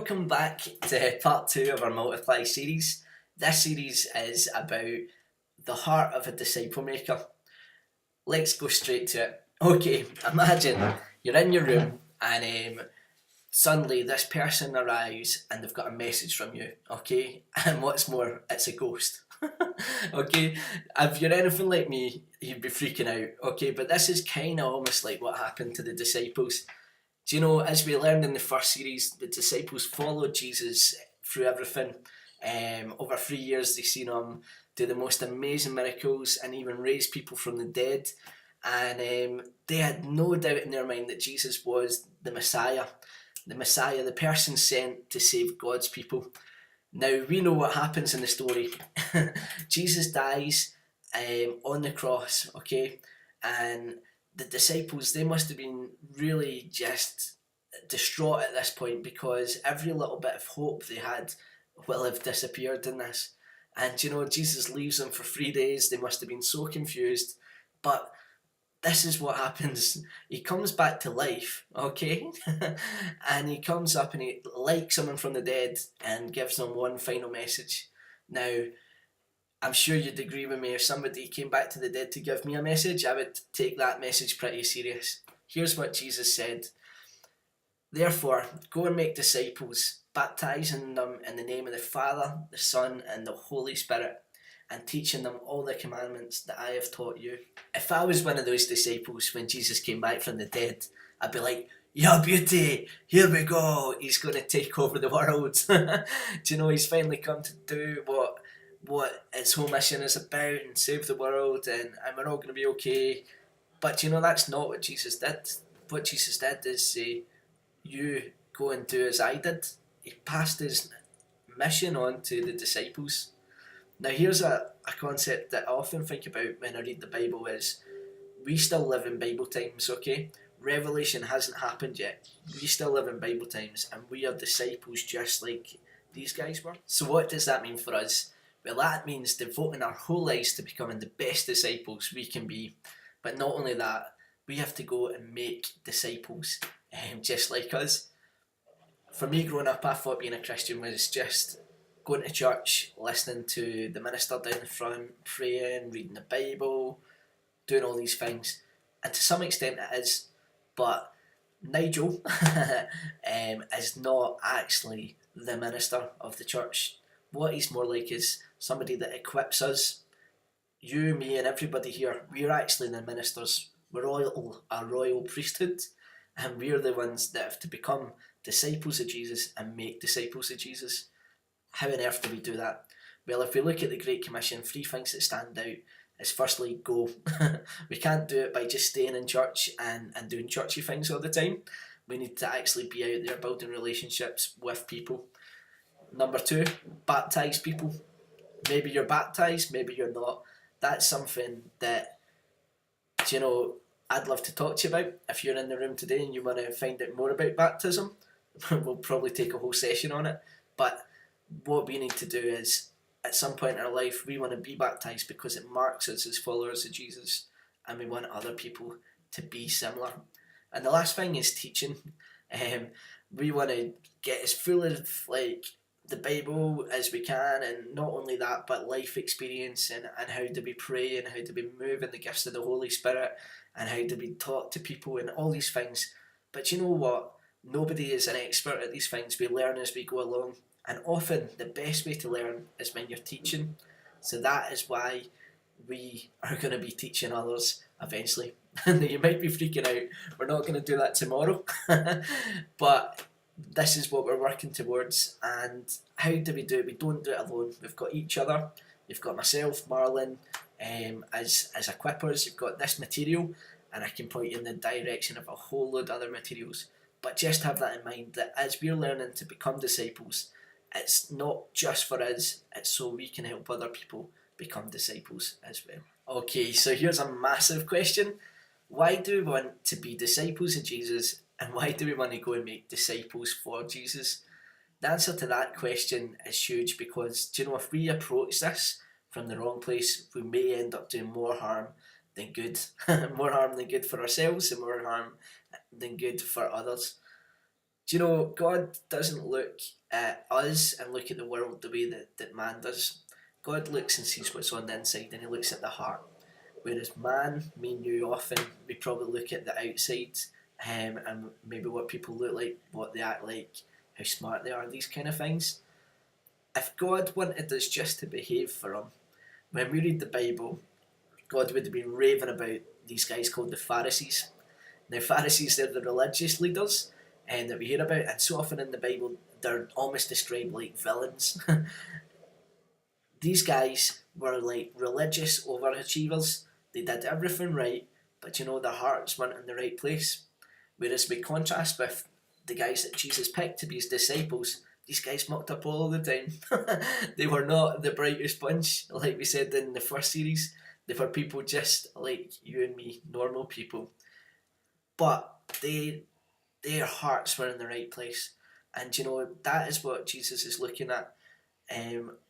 welcome back to part 2 of our Multiply series. This series is about the heart of a disciple maker. Let's go straight to it. Okay, imagine you're in your room and suddenly this person arrives and they've got a message from you, okay? And what's more, it's a ghost. Okay, if you're anything like me, you'd be freaking out, okay? But this is kind of almost like what happened to the disciples. Do you know, as we learned in the first series, the disciples followed Jesus through everything. Over 3 years, they've seen him do the most amazing miracles and even raise people from the dead. And they had no doubt in their mind that Jesus was the Messiah, the person sent to save God's people. Now, we know what happens in the story. Jesus dies on the cross, okay? And the disciples, they must have been really just distraught at this point because every little bit of hope they had will have disappeared in this. And you know, Jesus leaves them for 3 days. They must have been so confused. But this is what happens. He comes back to life, okay? And he comes up and he, like someone from the dead, and gives them one final message. Now, I'm sure you'd agree with me, if somebody came back to the dead to give me a message, I would take that message pretty serious. Here's what Jesus said. Therefore, go and make disciples, baptizing them in the name of the Father, the Son, and the Holy Spirit, and teaching them all the commandments that I have taught you. If I was one of those disciples when Jesus came back from the dead, I'd be like, yeah, beauty, here we go, he's going to take over the world. Do you know, he's finally come to do what its whole mission is about and save the world, and we're all going to be okay. But you know, that's not what Jesus did. What Jesus did is say, you go and do as I did. He passed his mission on to the disciples. Now here's a concept that I often think about when I read the Bible is, we still live in Bible times, okay? Revelation hasn't happened yet. We still live in Bible times and we are disciples just like these guys were. So what does that mean for us? Well, that means devoting our whole lives to becoming the best disciples we can be. But not only that, we have to go and make disciples just like us. For me growing up, I thought being a Christian was just going to church, listening to the minister down the front, praying, reading the Bible, doing all these things. And to some extent it is, but Nigel is not actually the minister of the church. What he's more like is somebody that equips us. You, me, and everybody here, we're actually the ministers. We're all a royal priesthood, and we're the ones that have to become disciples of Jesus and make disciples of Jesus. How on earth do we do that? Well, if we look at the Great Commission, 3 things that stand out is firstly, go. We can't do it by just staying in church and doing churchy things all the time. We need to actually be out there building relationships with people. Number 2, baptise people. Maybe you're baptised, maybe you're not. That's something that, you know, I'd love to talk to you about. If you're in the room today and you want to find out more about baptism, we'll probably take a whole session on it. But what we need to do is, at some point in our life, we want to be baptised because it marks us as followers of Jesus, and we want other people to be similar. And the last thing is teaching. We want to get as full of the Bible as we can, and not only that, but life experience and how do we pray and how do we move in the gifts of the Holy Spirit and how do we talk to people and all these things. But you know what? Nobody is an expert at these things. We learn as we go along, and often the best way to learn is when you're teaching. So that is why we are going to be teaching others eventually. And you might be freaking out, we're not going to do that tomorrow. But this is what we're working towards. And how do we do it? We don't do it alone. We've got each other. You've got myself, Marlon, as equippers. You've got this material, and I can point you in the direction of a whole load of other materials. But just have that in mind, that as we're learning to become disciples, it's not just for us, it's so we can help other people become disciples as well. Okay, so here's a massive question. Why do we want to be disciples of Jesus, and why do we want to go and make disciples for Jesus? The answer to that question is huge because, do you know, if we approach this from the wrong place, we may end up doing more harm than good. More harm than good for ourselves and more harm than good for others. Do you know, God doesn't look at us and look at the world the way that man does. God looks and sees what's on the inside, and he looks at the heart. Whereas man, me and you, often we probably look at the outside, and maybe what people look like, what they act like, how smart they are, these kind of things. If God wanted us just to behave for him, when we read the Bible, God would have been raving about these guys called the Pharisees. Now, Pharisees, they're the religious leaders that we hear about, and so often in the Bible, they're almost described like villains. These guys were like religious overachievers. They did everything right, but you know, their hearts weren't in the right place. Whereas we contrast with the guys that Jesus picked to be his disciples, these guys mucked up all the time. They were not the brightest bunch, like we said in the first series. They were people just like you and me, normal people. But their hearts were in the right place. And you know, that is what Jesus is looking at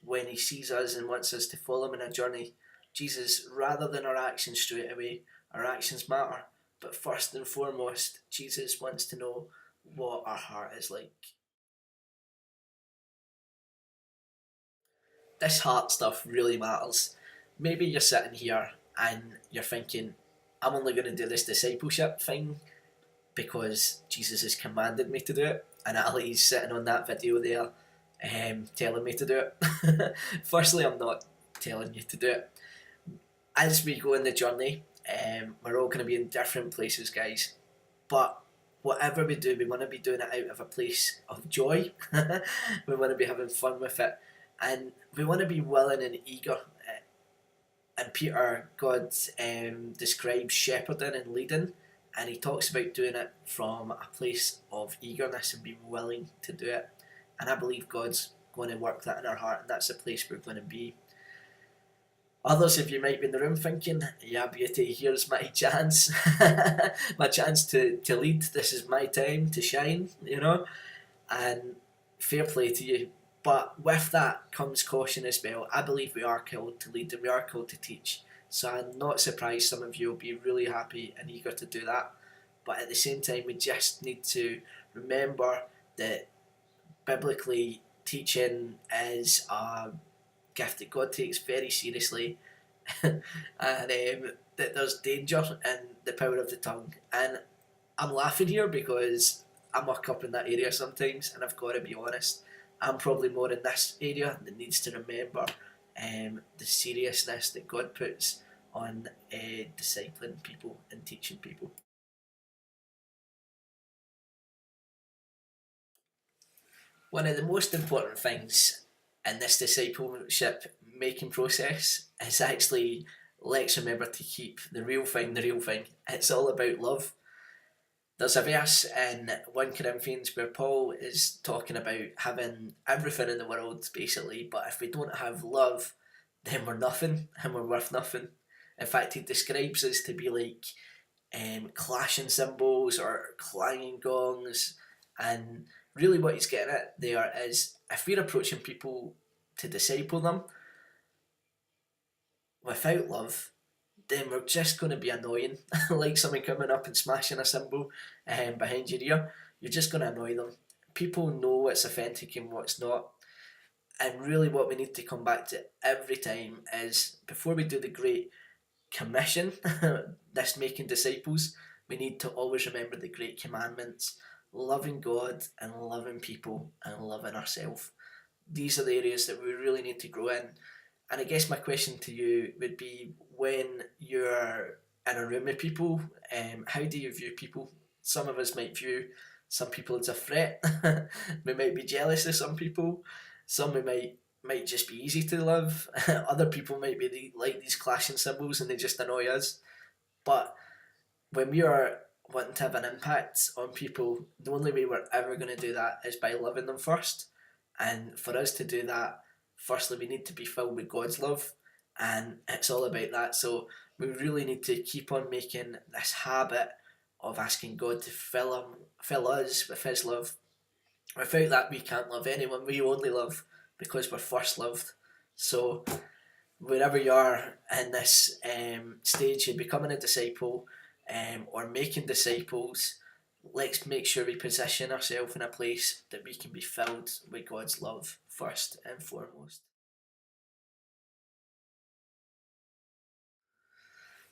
when he sees us and wants us to follow him in a journey. Jesus, rather than our actions straight away, our actions matter. But first and foremost, Jesus wants to know what our heart is like. This heart stuff really matters. Maybe you're sitting here and you're thinking, I'm only going to do this discipleship thing because Jesus has commanded me to do it, and Ali's sitting on that video there telling me to do it. Firstly, I'm not telling you to do it. As we go in the journey, we're all going to be in different places, guys. But whatever we do, we want to be doing it out of a place of joy. We want to be having fun with it, and we want to be willing and eager. And Peter, God describes shepherding and leading, and he talks about doing it from a place of eagerness and being willing to do it. And I believe God's going to work that in our heart, and that's the place we're going to be. Others of you might be in the room thinking, yeah, beauty, here's my chance. My chance to lead. This is my time to shine, you know? And fair play to you. But with that comes caution as well. I believe we are called to lead and we are called to teach. So I'm not surprised some of you will be really happy and eager to do that. But at the same time, we just need to remember that biblically, teaching is a gift that God takes very seriously, and that there's danger in the power of the tongue. And I'm laughing here because I muck up in that area sometimes, and I've got to be honest. I'm probably more in this area that needs to remember the seriousness that God puts on discipling people and teaching people. One of the most important things in this discipleship making process is actually, let's remember to keep the real thing the real thing. It's all about love. There's a verse in 1 Corinthians where Paul is talking about having everything in the world basically, but if we don't have love, then we're nothing and we're worth nothing. In fact, he describes us to be like clashing cymbals or clanging gongs, and really what he's getting at there is if we're approaching people to disciple them without love, then we're just going to be annoying. Like someone coming up and smashing a cymbal behind your ear, you're just going to annoy them. People know what's authentic and what's not. And really what we need to come back to every time is before we do the Great Commission, this making disciples, we need to always remember the Great Commandments, loving God and loving people and loving ourselves. These are the areas that we really need to grow in. And I guess my question to you would be, when you're in a room with people, how do you view people? Some of us might view some people as a threat. We might be jealous of some people. Some we might just be easy to love. Other people might be like these clashing cymbals and they just annoy us. But when we are wanting to have an impact on people, the only way we're ever going to do that is by loving them first. And for us to do that, firstly, we need to be filled with God's love, and it's all about that. So we really need to keep on making this habit of asking God to fill us with His love. Without that, we can't love anyone. We only love because we're first loved. So wherever you are in this stage of becoming a disciple or making disciples, let's make sure we position ourselves in a place that we can be filled with God's love first and foremost.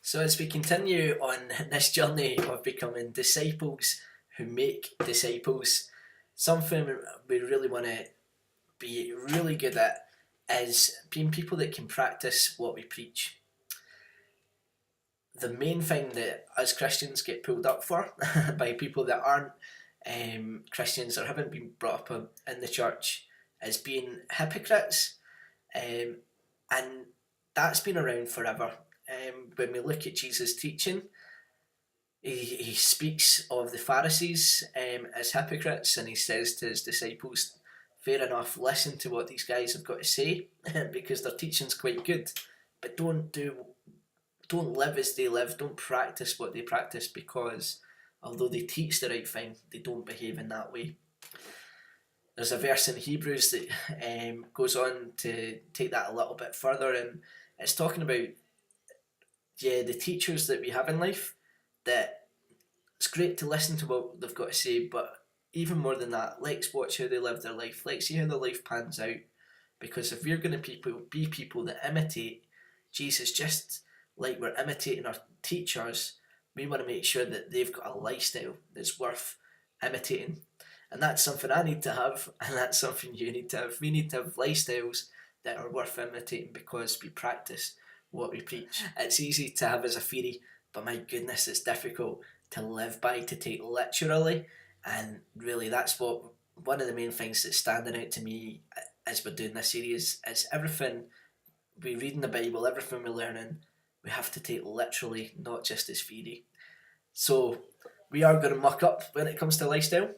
So as we continue on this journey of becoming disciples who make disciples, something we really want to be really good at is being people that can practice what we preach. The main thing that us Christians get pulled up for by people that aren't Christians or haven't been brought up in the church is being hypocrites, and that's been around forever. When we look at Jesus' teaching, he speaks of the Pharisees as hypocrites, and he says to his disciples, fair enough, listen to what these guys have got to say because their teaching's quite good, but don't live as they live, don't practice what they practice, because although they teach the right thing, they don't behave in that way. There's a verse in Hebrews that goes on to take that a little bit further, and it's talking about the teachers that we have in life, that it's great to listen to what they've got to say, but even more than that, let's watch how they live their life. Let's see how their life pans out, because if we're going to be people that imitate Jesus, just like we're imitating our teachers, we want to make sure that they've got a lifestyle that's worth imitating. And that's something I need to have, and that's something you need to have. We need to have lifestyles that are worth imitating because we practice what we preach. It's easy to have as a theory, but my goodness, it's difficult to live by, to take literally. And really, that's what one of the main things that's standing out to me as we're doing this series is everything we read in the Bible, everything we're learning, we have to take literally, not just as theory. So we are going to muck up when it comes to lifestyle.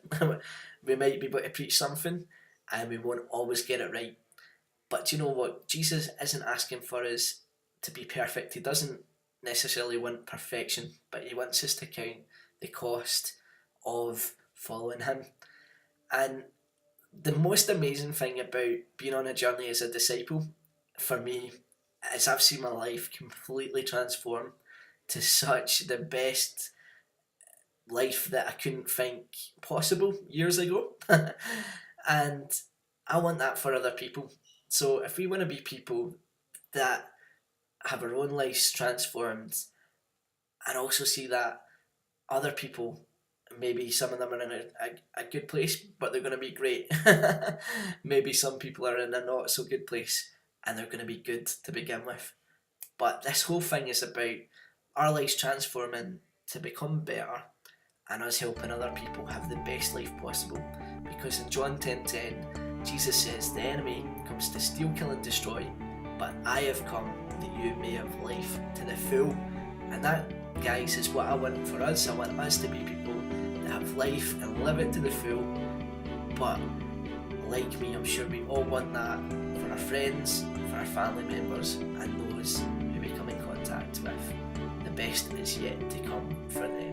We might be able to preach something and we won't always get it right. But you know what? Jesus isn't asking for us to be perfect. He doesn't necessarily want perfection, but he wants us to count the cost of following him. And the most amazing thing about being on a journey as a disciple, for me, is I've seen my life completely transform to such the best life that I couldn't think possible years ago. And I want that for other people. So if we want to be people that have our own lives transformed and also see that other people, maybe some of them are in a good place, but they're going to be great. Maybe some people are in a not so good place and they're going to be good to begin with. But this whole thing is about our lives transforming to become better and us helping other people have the best life possible. Because in John 10:10, Jesus says, the enemy comes to steal, kill and destroy, but I have come that you may have life to the full. And that, guys, is what I want for us. I want us to be people that have life and live it to the full. But like me, I'm sure we all want that for our friends, for our family members, and those who we come in contact with. The best is yet to come for them.